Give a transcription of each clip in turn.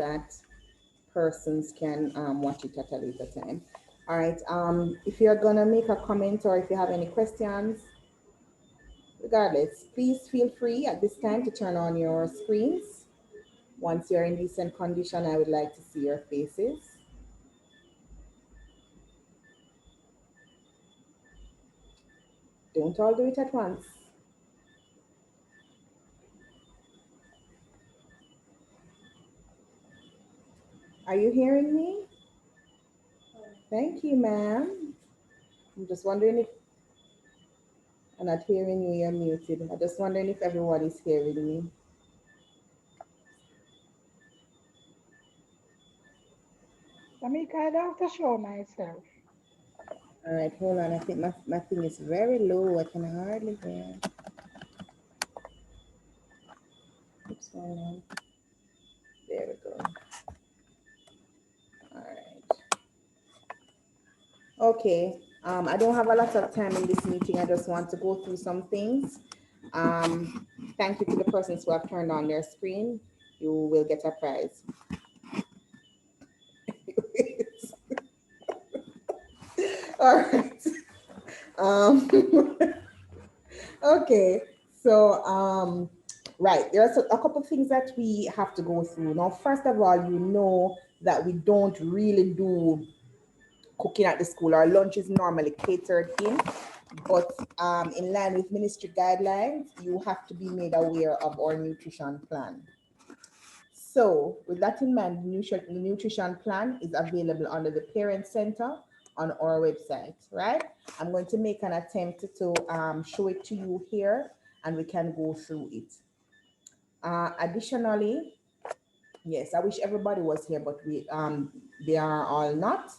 that persons can watch it at a later time. All right. If you're gonna make a comment or if you have any questions, regardless, please feel free at this time to turn on your screens. Once you're in decent condition, I would like to see your faces. Don't all do it at once. Are you hearing me? Thank you, ma'am. I'm just wondering if I'm not hearing you, you're muted. I'm just wondering if everyone is hearing me. Tamika, I have to show myself. All right, hold on. I think my thing is very low. I can hardly hear. What's going on? There we go. All right. Okay. I don't have a lot of time in this meeting. I just want to go through some things. Thank you to the persons who have turned on their screen. You will get a prize. All right. Um, okay. So, right, there are a couple of things that we have to go through. Now, first of all, you know that we don't really do cooking at the school. Our lunch is normally catered in, but in line with ministry guidelines, you have to be made aware of our nutrition plan. So with that in mind, the nutrition plan is available under the Parent Center on our website, right? I'm going to make an attempt to show it to you here and we can go through it. Additionally, yes, I wish everybody was here, but they are all not.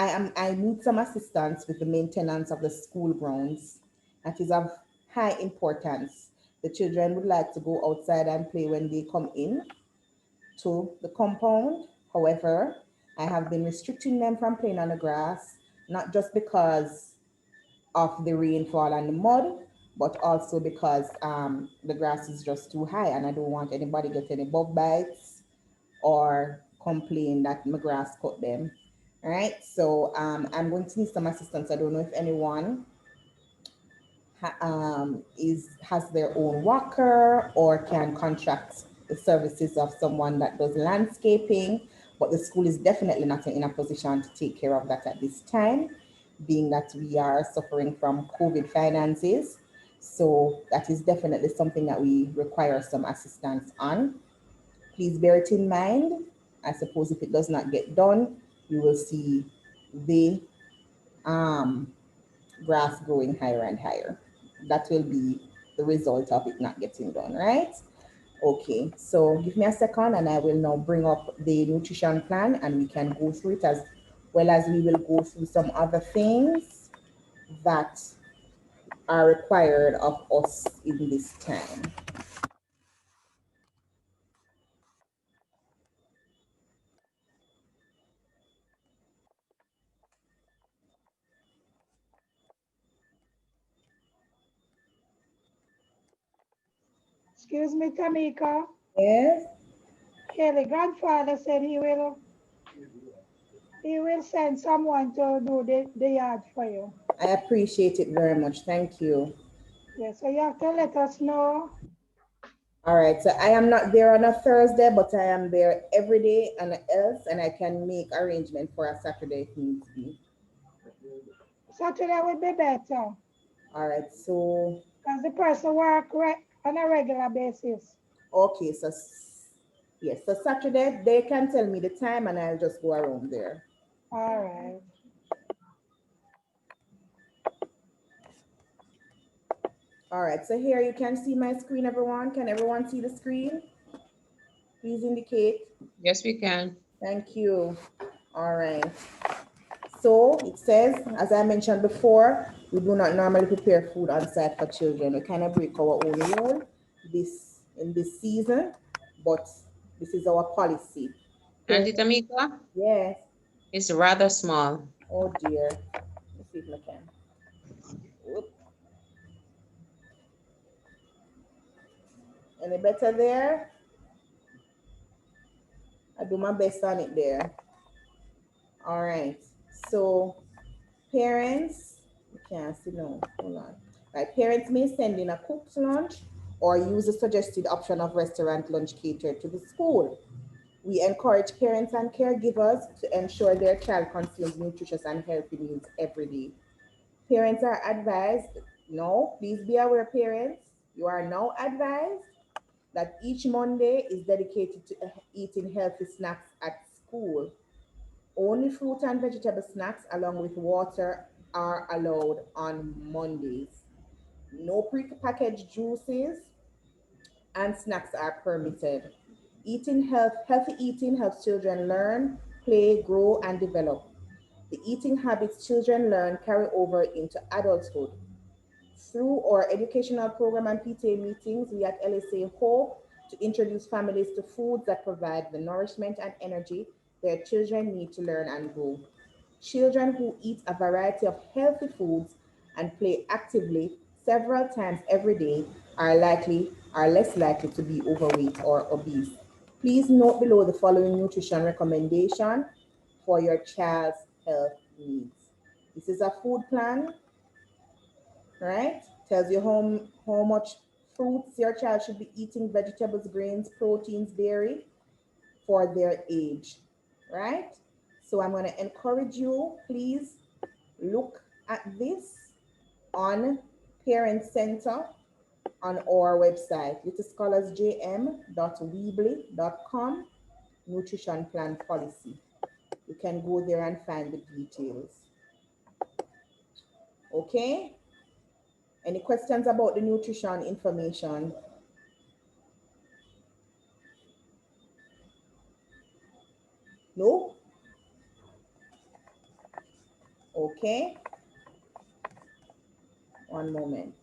I need some assistance with the maintenance of the school grounds. That is of high importance. The children would like to go outside and play when they come in to the compound. However, I have been restricting them from playing on the grass, not just because of the rainfall and the mud, but also because the grass is just too high and I don't want anybody get any bug bites or complain that my grass cut them. All right, so I'm going to need some assistance. I don't know if anyone has their own walker or can contract the services of someone that does landscaping, but the school is definitely not in a position to take care of that at this time, being that we are suffering from COVID finances. So that is definitely something that we require some assistance on. Please bear it in mind. I suppose if it does not get done, you will see the um, grass growing higher and higher. That will be the result of it not getting done, right? Okay, so give me a second and I will now bring up the nutrition plan and we can go through it as well as we will go through some other things that are required of us in this time. Excuse me, Tamika. Yes, Kelly grandfather said he will send someone to do the yard for you. I appreciate it very much. Thank you. Yeah, so you have to let us know. All right, so I am not there on a Thursday, but I am there every day and else, and I can make arrangement for a Saturday if needs be. Saturday would be better All right, so because the person work on a regular basis. okay, so yes, so Saturday they can tell me the time and I'll just go around there. All right. All right, so here you can see my screen, everyone. Can everyone see the screen? Please indicate. Yes, we can. Thank you. All right. So it says, as I mentioned before, we do not normally prepare food on site for children. We kind of break our own rule in this season, but this is our policy. Auntie Parents, Tamika, yes. it's rather small. Oh dear. Let's see if I can. Whoop. Any better there? I do my best on it there. All right. So parents, you can't see now. Hold on. Right. Parents may send in a cooked lunch or use the suggested option of restaurant lunch catered to the school. We encourage parents and caregivers to ensure their child consumes nutritious and healthy meals every day. Parents are advised, no, please be aware, parents, you are now advised that each Monday is dedicated to eating healthy snacks at school. Only fruit and vegetable snacks along with water are allowed on Mondays. No prepackaged juices and snacks are permitted. Healthy eating helps children learn, play, grow, and develop. The eating habits children learn carry over into adulthood. Through our educational program and PTA meetings, we at LSA hope to introduce families to foods that provide the nourishment and energy their children need to learn and grow. Children who eat a variety of healthy foods and play actively several times every day are less likely to be overweight or obese. Please note below the following nutrition recommendation for your child's health needs. This is a food plan, right? Tells you how much fruits your child should be eating, vegetables, grains, proteins, dairy for their age, right? So I'm going to encourage you, please look at this on Parent Center on our website, littlescholasjm.weebly.com, nutrition plan policy. You can go there and find the details. Okay? Any questions about the nutrition information? No? Okay. One moment.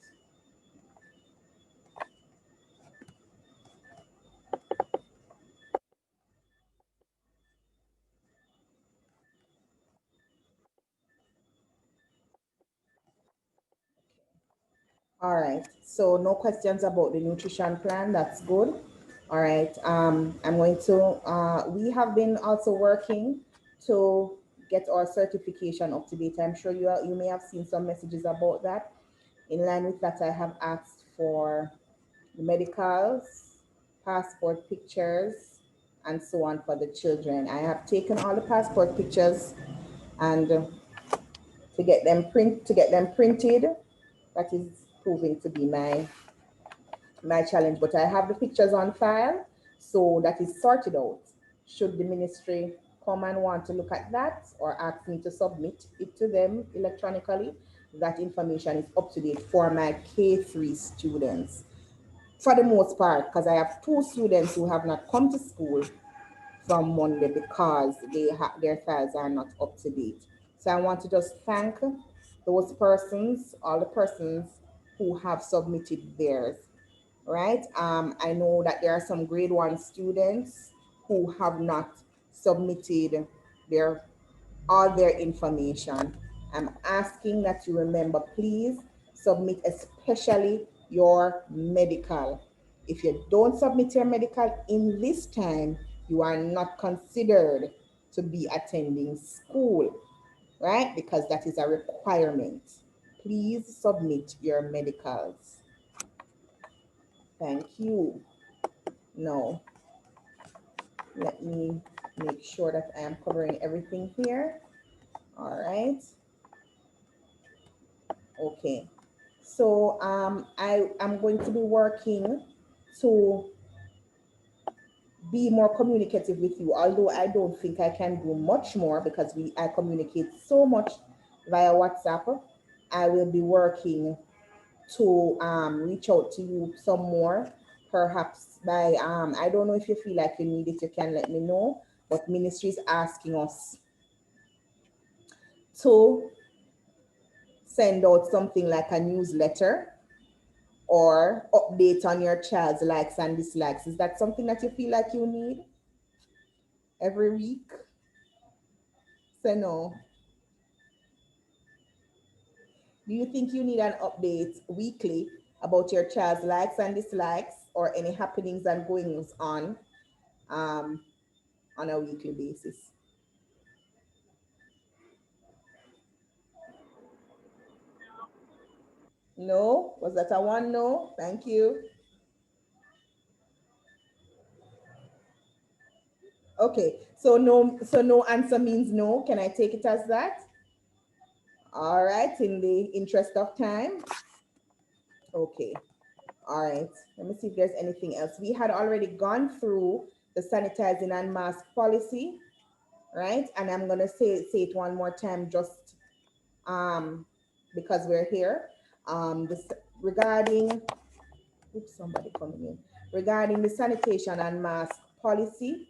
All right. So no questions about the nutrition plan. That's good. All right. I'm going to, we have been also working to get our certification up to date. I'm sure you may have seen some messages about that. In line with that, I have asked for the medicals, passport pictures, and so on for the children. I have taken all the passport pictures and to get them printed. That is proving to be my challenge, but I have the pictures on file, so that is sorted out. Should the ministry come and want to look at that or ask me to submit it to them electronically, that information is up to date for my K3 students. For the most part, because I have 2 students who have not come to school from Monday because their files are not up to date. So I want to just thank those persons, all the persons who have submitted theirs, right? I know that there are some grade 1 students who have not submitted their all their information. I'm asking that you remember, please submit especially your medical. If you don't submit your medical in this time, you are not considered to be attending school, right? Because that is a requirement. Please submit your medicals. Thank you. Now, let me make sure that I am covering everything here. All right. Okay. So I am going to be working to be more communicative with you, although I don't think I can do much more because I communicate so much via WhatsApp. I will be working to reach out to you some more, perhaps by I don't know if you feel like you need it, you can let me know. But ministry is asking us to send out something like a newsletter or update on your child's likes and dislikes. Is that something that you feel like you need every week? So no. Do you think you need an update weekly about your child's likes and dislikes or any happenings and goings on on a weekly basis? No? Was that a one no? Thank you. Okay, so no answer means no. Can I take it as that? All right, in the interest of time. Okay. All right. Let me see if there's anything else. We had already gone through the sanitizing and mask policy, right? And I'm gonna say it one more time, just because we're here. This regarding, oops, somebody coming in. Regarding the sanitation and mask policy,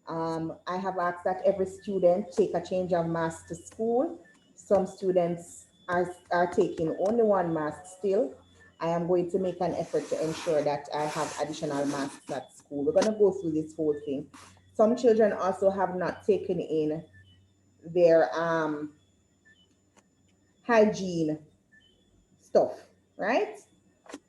I have asked that every student take a change of mask to school. Some students are taking only one mask still. I am going to make an effort to ensure that I have additional masks at school. We're going to go through this whole thing. Some children also have not taken in their hygiene stuff, right?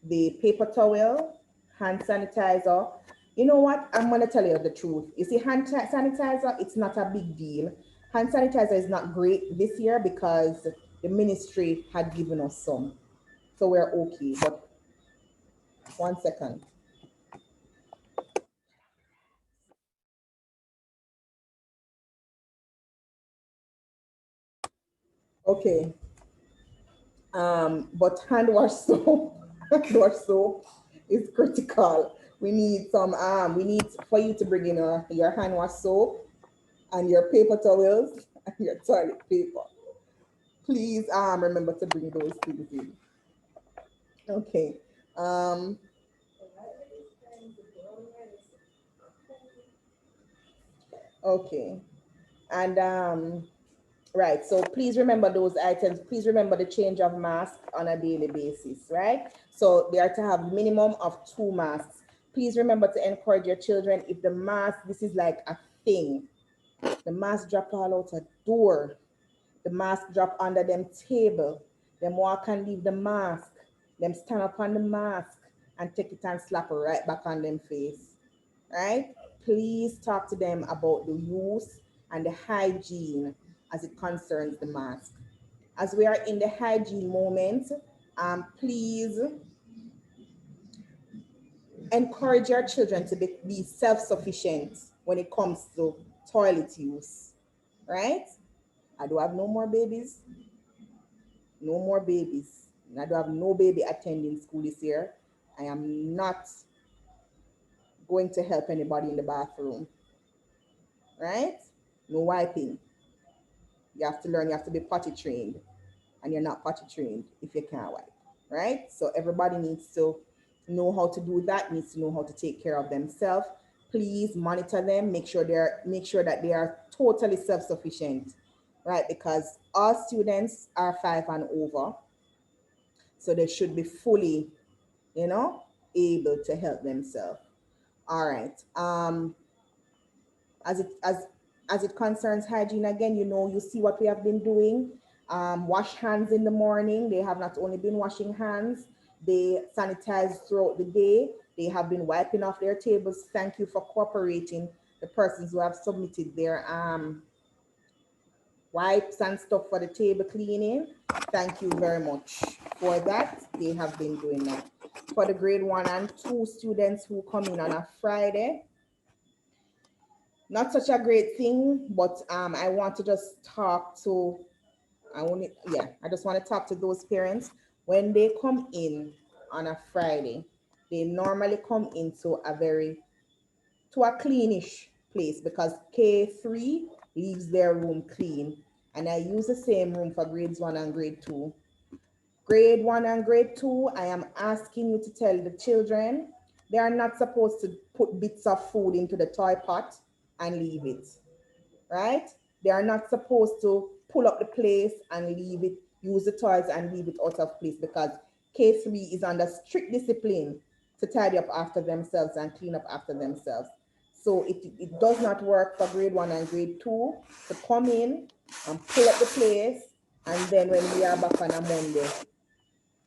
The paper towel, hand sanitizer. You know what? I'm going to tell you the truth. You see, hand sanitizer, it's not a big deal. Hand sanitizer is not great this year because the ministry had given us some. So we're okay. But one second. Okay. But hand wash soap, hand wash soap is critical. We need some, we need for you to bring in your hand wash soap and your paper towels and your toilet paper. Please remember to bring those things in. Okay. Um, okay. And right. So please remember those items. Please remember the change of mask on a daily basis, right? So they are to have minimum of 2 masks. Please remember to encourage your children if the mask, this is like a thing. The mask drop all out a door. The mask drop under them table. Them walk and leave the mask. Them stand up on the mask and take it and slap it right back on them face. Right? Please talk to them about the use and the hygiene as it concerns the mask. As we are in the hygiene moment, please encourage your children to be self-sufficient when it comes to toilet use. Right? I do have no more babies. No more babies. I do have no baby attending school this year. I am not going to help anybody in the bathroom. Right? No wiping. You have to learn, you have to be potty trained. And you're not potty trained if you can't wipe. Right? So everybody needs to know how to do that, needs to know how to take care of themselves. Please monitor them, make sure that they are totally self-sufficient. Right? Because all students are 5 and over. So they should be fully, able to help themselves. All right. As it concerns hygiene, again, you see what we have been doing. Wash hands in the morning. They have not only been washing hands, they sanitize throughout the day. They have been wiping off their tables. Thank you for cooperating. The persons who have submitted their wipes and stuff for the table cleaning. Thank you very much for that. They have been doing that. For the grade 1 and 2 students who come in on a Friday, not such a great thing, but I want to just talk to, I just want to talk to those parents. When they come in on a Friday, they normally come into to a cleanish place because K3 leaves their room clean. And I use the same room for grades 1 and grade 2. Grade 1 and grade 2, I am asking you to tell the children they are not supposed to put bits of food into the toy pot and leave it, right? They are not supposed to pull up the place and leave it, use the toys and leave it out of place because K3 is under strict discipline to tidy up after themselves and clean up after themselves. So it does not work for grade 1 and grade 2 to come in and pull up the place, and then when we are back on a Monday,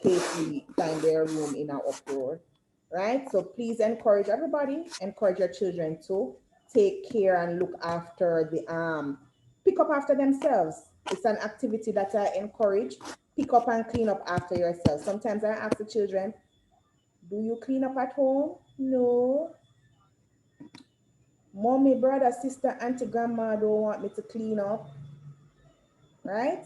K3 find their room in an uproar, right? So please encourage everybody, encourage your children to take care and look after the pick up after themselves. It's an activity that I encourage. Pick up and clean up after yourself. Sometimes I ask the children, do you clean up at home? No. Mommy, brother, sister, auntie, grandma don't want me to clean up, right?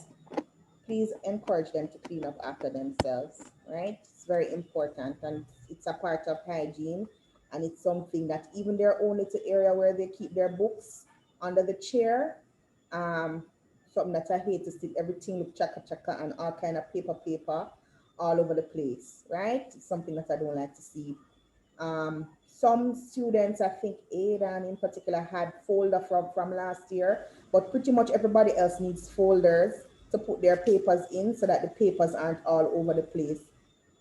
Please encourage them to clean up after themselves, right? It's very important and it's a part of hygiene, and it's something that even their own little area where they keep their books under the chair, um, something that I hate to see everything with chaka chaka and all kind of paper all over the place, right? It's something that I don't like to see. Some students, I think Aidan in particular, had folder from last year, but pretty much everybody else needs folders to put their papers in so that the papers aren't all over the place.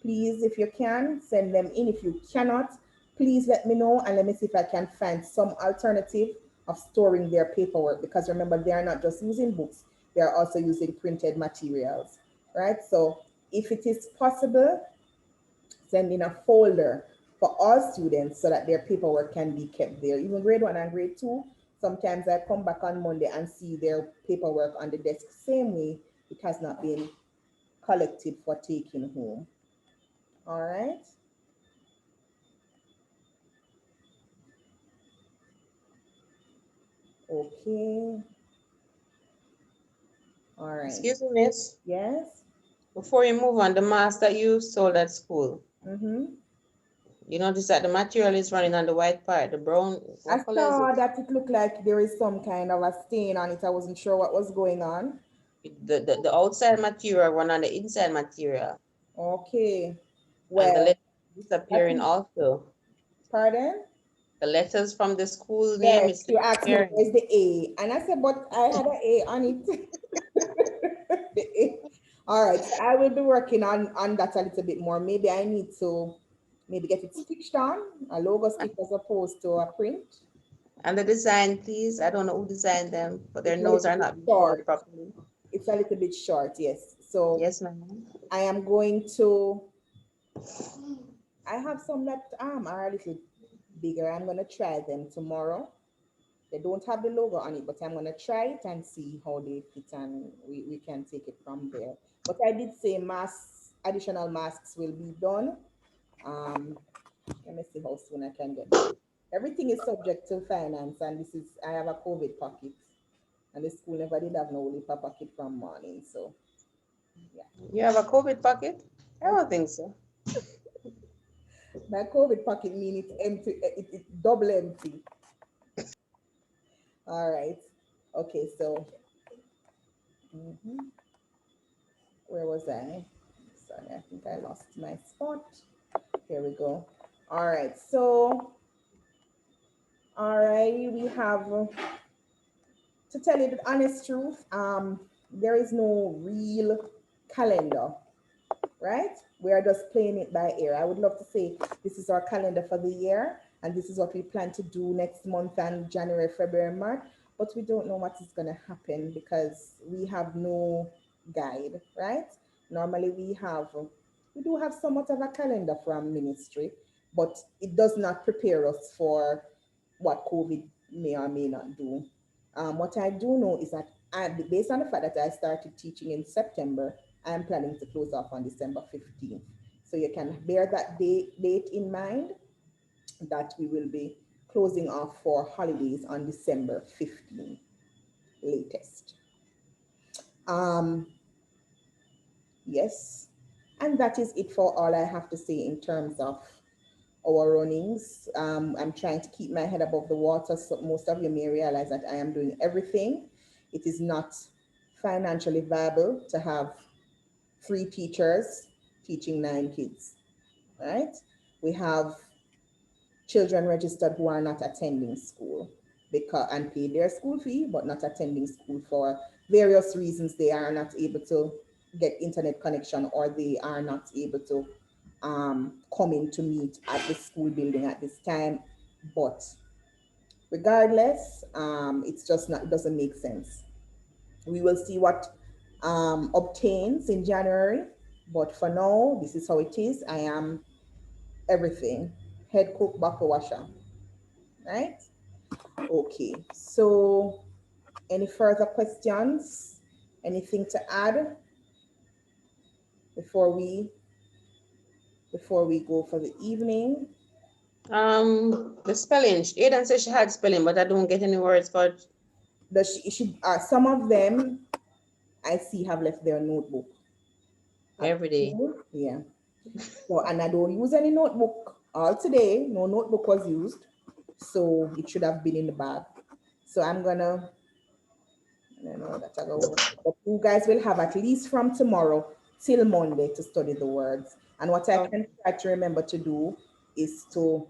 Please, if you can, send them in. If you cannot, please let me know and let me see if I can find some alternative of storing their paperwork, because remember, they are not just using books, they are also using printed materials, right? So if it is possible, send in a folder for all students so that their paperwork can be kept there. Even grade 1 and grade 2, sometimes I come back on Monday and see their paperwork on the desk. Same way, it has not been collected for taking home. All right. Okay. All right. Excuse me, miss. Yes. Before you move on, the mask that you sold at school, Mm-hmm. you notice that the material is running on the white part, the brown, I what color is it? saw that it looked like there is some kind of a stain on it. I wasn't sure what was going on. The outside material run on the inside material, Okay. and the Well, letters that disappearing is, also. pardon? The letters from the school name Yes, is you asked me disappearing. where's the A, and I said, but I had an A on it. The A. All right, so I will be working on that a little bit more. Maybe I need to maybe get it stitched on, a logo stitch as opposed to a print. And the design, please. I don't know who designed them, but their It's a nose little are bit not being short. folded properly. It's a little bit short, yes. So Yes, ma'am. I am going to. I have some that are a little bigger. I'm gonna try them tomorrow. They don't have the logo on it, but I'm gonna try it and see how they fit, and we can take it from there. But I did say masks, additional masks will be done. Um, Let me see how soon I can get them. Everything is subject to finance, and this is I have a COVID pocket, and the school never did have no paper pocket from morning. So yeah, You have a COVID pocket? I don't think so. my COVID pocket mean it's empty, it's double empty. All right, okay, so mhm, where was I? Sorry, I think I lost my spot. Here we go. All right, so all right, we have to tell you the honest truth. There is no real calendar, right? We are just playing it by ear. I would love to say this is our calendar for the year, and this is what we plan to do next month and January, February, March. But we don't know what is going to happen because we have no guide, right? Normally we do have somewhat of a calendar from ministry, but it does not prepare us for what COVID may or may not do. What I do know is that based on the fact that I started teaching in September, I am planning to close off on December 15th. So you can bear that date in mind, that we will be closing off for holidays on December 15th latest. Um, yes, and that is it for all I have to say in terms of our runnings. I'm trying to keep my head above the water. So most of you may realize that I am doing everything. It is not financially viable to have 3 teachers teaching 9 kids, right? We have children registered who are not attending school because and pay their school fee, but not attending school for various reasons. They are not able to get internet connection, or they are not able to come in to meet at the school building at this time. But regardless, it's just not, it doesn't make sense. We will see what obtains in January, but for now, this is how it is. I am everything, head cook, bucket washer, right? Okay, so any further questions? Anything to add before we go for the evening? The spelling. Aidan said she had spelling, but I don't get any words for it. Does she some of them I see have left their notebook at Every day. school. Yeah. So, and I don't use any notebook all today. No notebook was used. So it should have been in the bag. So I'm gonna, I don't know that I go, but you guys will have at least from tomorrow till Monday to study the words. And what I can try to remember to do is to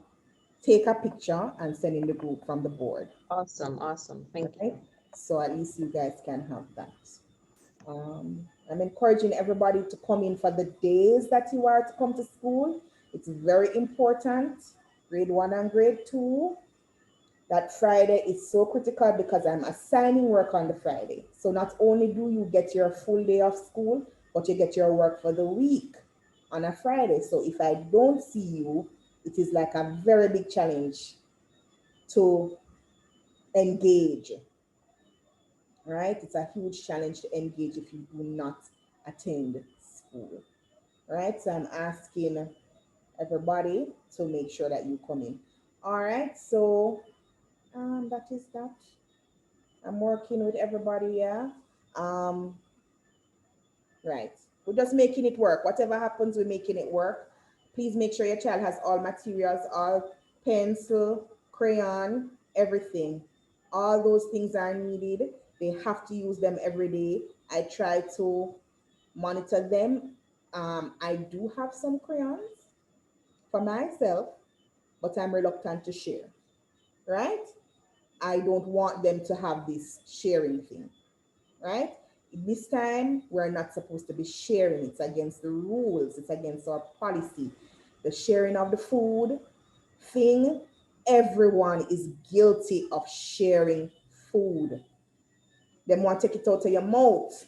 take a picture and send in the group from the board. Awesome, awesome. Thank Right? you. So at least you guys can have that. I'm encouraging everybody to come in for the days that you are to come to school. It's very important. Grade 1 and grade 2. That Friday is so critical because I'm assigning work on the Friday. So not only do you get your full day of school, but you get your work for the week on a Friday. So if I don't see you, it is like a very big challenge to engage, right? It's a huge challenge to engage if you do not attend school, right? So I'm asking everybody to make sure that you come in. All right, so that is that. I'm working with everybody, yeah. Um, right. We're just making it work. Whatever happens, we're making it work. Please make sure your child has all materials, all pencil, crayon, everything. All those things are needed. They have to use them every day. I try to monitor them. I do have some crayons for myself, but I'm reluctant to share, right? I don't want them to have this sharing thing, right? This time, we're not supposed to be sharing. It's against the rules, it's against our policy. The sharing of the food thing, everyone is guilty of sharing food. They want to take it out of your mouth,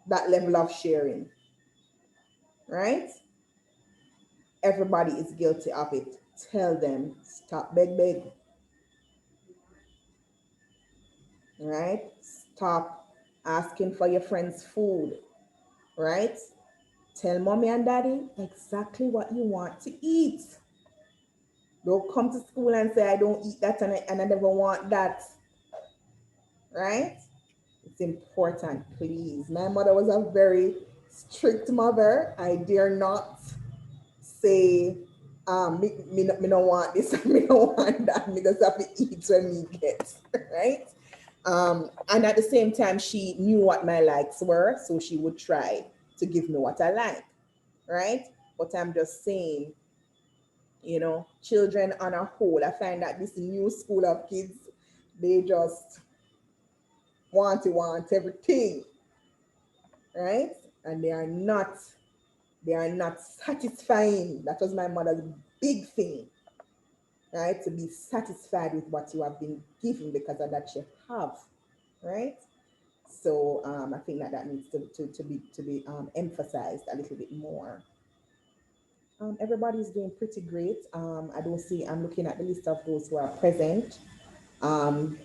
that level of sharing, right? Everybody is guilty of it. Tell them, stop beg, right? Stop asking for your friend's food, right? Tell mommy and daddy exactly what you want to eat. Don't come to school and say, I don't eat that and I never want that, right? It's important, please. My mother was a very strict mother. I dare not say, me don't want this, me don't want that. Me just have to eat when me get, right? And at the same time, she knew what my likes were, so she would try to give me what I like, right? But I'm just saying, children on a whole, I find that this new school of kids, they just want everything, right? And they are not satisfying. That was my mother's big thing, right? To be satisfied with what you have been given because of that you have, right? So I think that needs to be emphasized a little bit more. Everybody's doing pretty great. I don't see. I'm looking at the list of those who are present. Um,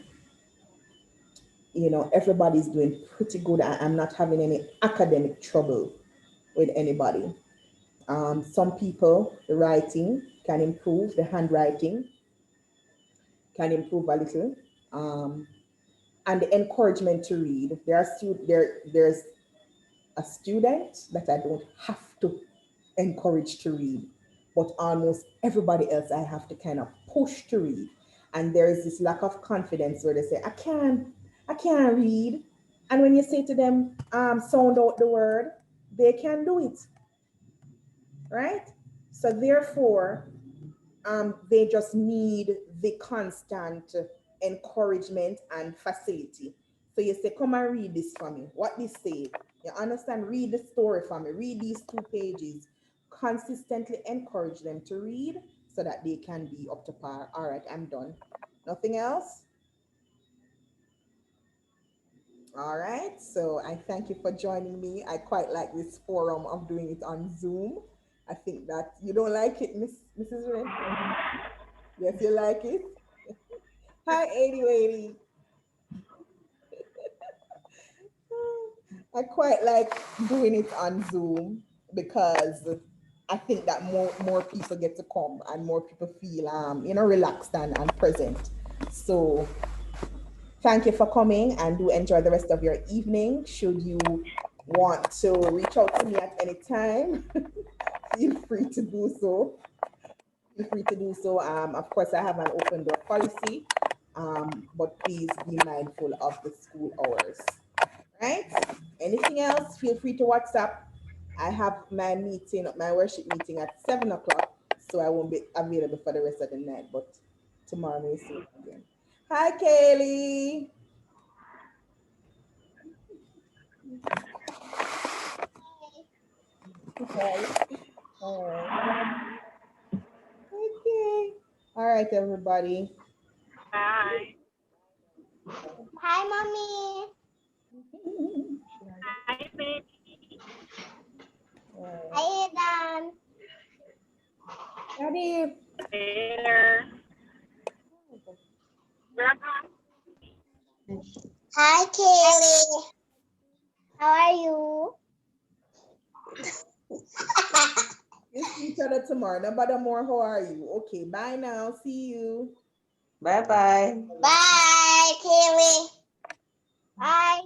everybody's doing pretty good. I'm not having any academic trouble with anybody. Some people, the writing can improve, the handwriting can improve a little. And the encouragement to read. There's a student that I don't have to encourage to read, but almost everybody else I have to kind of push to read. And there is this lack of confidence where they say, I can't read. And when you say to them, sound out the word, they can do it, right? So therefore, they just need the constant encouragement and facility. So you say, come and read this for me. What this say? You understand? Read the story for me. Read these 2 pages. Consistently encourage them to read so that they can be up to par. All right, I'm done. Nothing else? All right, so I thank you for joining me. I quite like this forum of doing it on Zoom. I think that you don't like it, Mrs. Ray? Yes, you like it? Hi, 8080. I quite like doing it on Zoom because I think that more people get to come and more people feel relaxed and present. So thank you for coming and do enjoy the rest of your evening. Should you want to reach out to me at any time, feel free to do so. Feel free to do so. Of course, I have an open door policy, but please be mindful of the school hours. Right? Anything else? Feel free to WhatsApp. I have my meeting, my worship meeting at 7 o'clock, so I won't be available for the rest of the night. But tomorrow we'll see you again. Hi, Kaylee. Okay. All right. Okay. All right, everybody. Hi. Hi, mommy. Hi, baby. Hi, Adam. Daddy. There. Grandma. Hi, Kaylee. How are you? We'll see each other tomorrow. Nobody more. How are you? Okay. Bye now. See you. Bye-bye. Bye, Kaylee. Bye.